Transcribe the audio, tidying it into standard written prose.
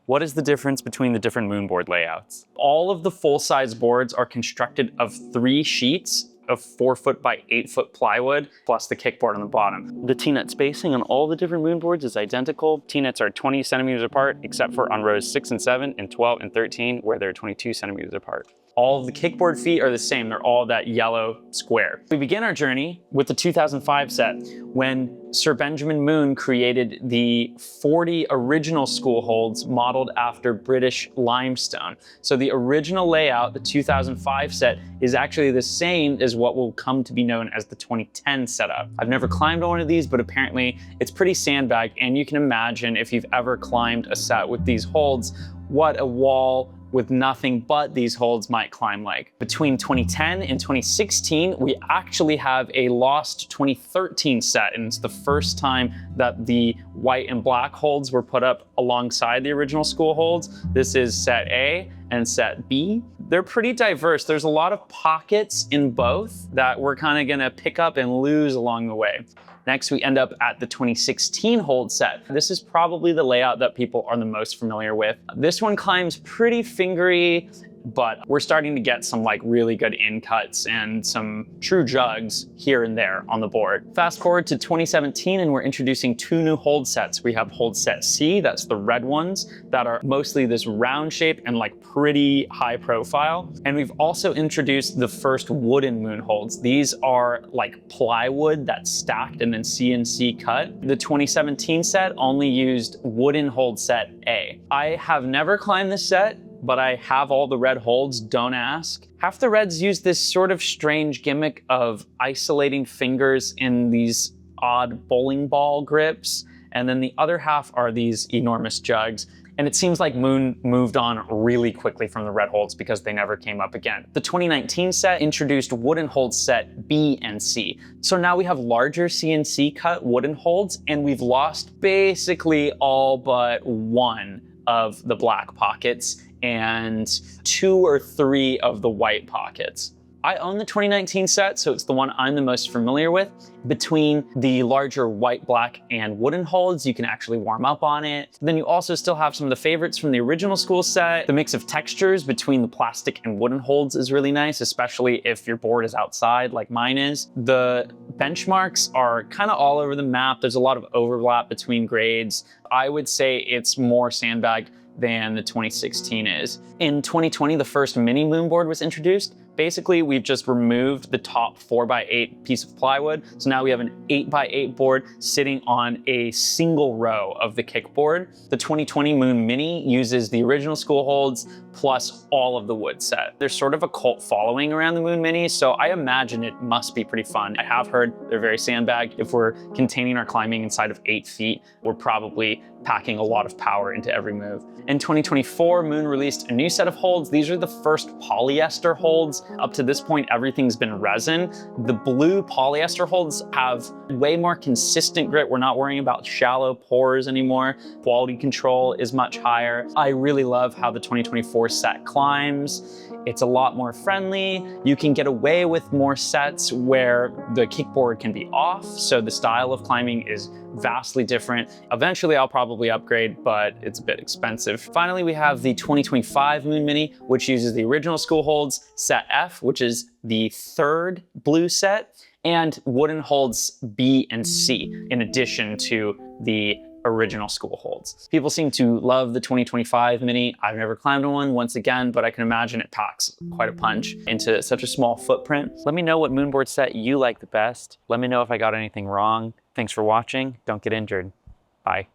What is the difference between the different moonboard layouts? All of the full-size boards are constructed of 3 sheets of 4-foot by 8-foot plywood, plus the kickboard on the bottom. The T-nut spacing on all the different moonboards is identical. T-nuts are 20 centimeters apart, except for on rows 6 and 7 and 12 and 13, where they're 22 centimeters apart. All of the kickboard feet are the same. They're all that yellow square. We begin our journey with the 2005 set, when Sir Benjamin Moon created the 40 original school holds modeled after British limestone. So the original layout, the 2005 set, is actually the same as what will come to be known as the 2010 setup. I've never climbed on one of these, but apparently it's pretty sandbagged, and you can imagine if you've ever climbed a set with these holds, what a wall with nothing but these holds might climb like. Between 2010 and 2016, we actually have a lost 2013 set, and it's the first time that the white and black holds were put up alongside the original school holds. This is set A and set B. They're pretty diverse. There's a lot of pockets in both that we're kind of gonna pick up and lose along the way. Next, we end up at the 2016 hold set. This is probably the layout that people are the most familiar with. This one climbs pretty fingery, but we're starting to get some like really good in cuts and some true jugs here and there on the board. Fast forward to 2017 and we're introducing 2 new hold sets. We have hold set C, that's the red ones that are mostly this round shape and like pretty high profile. And we've also introduced the first wooden moon holds. These are like plywood that's stacked and then CNC cut. The 2017 set only used wooden hold set A. I have never climbed this set, but I have all the red holds, don't ask. Half the reds use this sort of strange gimmick of isolating fingers in these odd bowling ball grips, and then the other half are these enormous jugs. And it seems like Moon moved on really quickly from the red holds because they never came up again. The 2019 set introduced wooden holds set B and C. So now we have larger CNC cut wooden holds, and we've lost basically all but one of the black pockets and 2 or 3 of the white pockets. I own the 2019 set, so it's the one I'm the most familiar with. Between the larger white, black, and wooden holds, you can actually warm up on it. Then you also still have some of the favorites from the original school set. The mix of textures between the plastic and wooden holds is really nice, especially if your board is outside like mine is. The benchmarks are kind of all over the map. There's a lot of overlap between grades. I would say it's more sandbagged than the 2016 is. In 2020, the first mini moonboard was introduced. Basically, we've just removed the top 4x8 piece of plywood. So now we have an 8x8 board sitting on a single row of the kickboard. The 2020 Moon Mini uses the original school holds plus all of the wood set. There's sort of a cult following around the Moon Mini, so I imagine it must be pretty fun. I have heard they're very sandbagged. If we're containing our climbing inside of 8 feet, we're probably packing a lot of power into every move. In 2024, Moon released a new set of holds. These are the first polyester holds. Up to this point, everything's been resin. The blue polyester holds have way more consistent grit. We're not worrying about shallow pores anymore. Quality control is much higher. I really love how the 2024 set climbs. It's a lot more friendly. You can get away with more sets where the kickboard can be off, so the style of climbing is vastly different. Eventually I'll probably upgrade, but it's a bit expensive. Finally, we have the 2025 Moon Mini, which uses the original school holds, set F, which is the 3rd blue set, and wooden holds B and C, in addition to the original school holds. People seem to love the 2025 Mini. I've never climbed on one, once again, but I can imagine it packs quite a punch into such a small footprint. Let me know what moonboard set you like the best. Let me know if I got anything wrong. Thanks for watching. Don't get injured. Bye.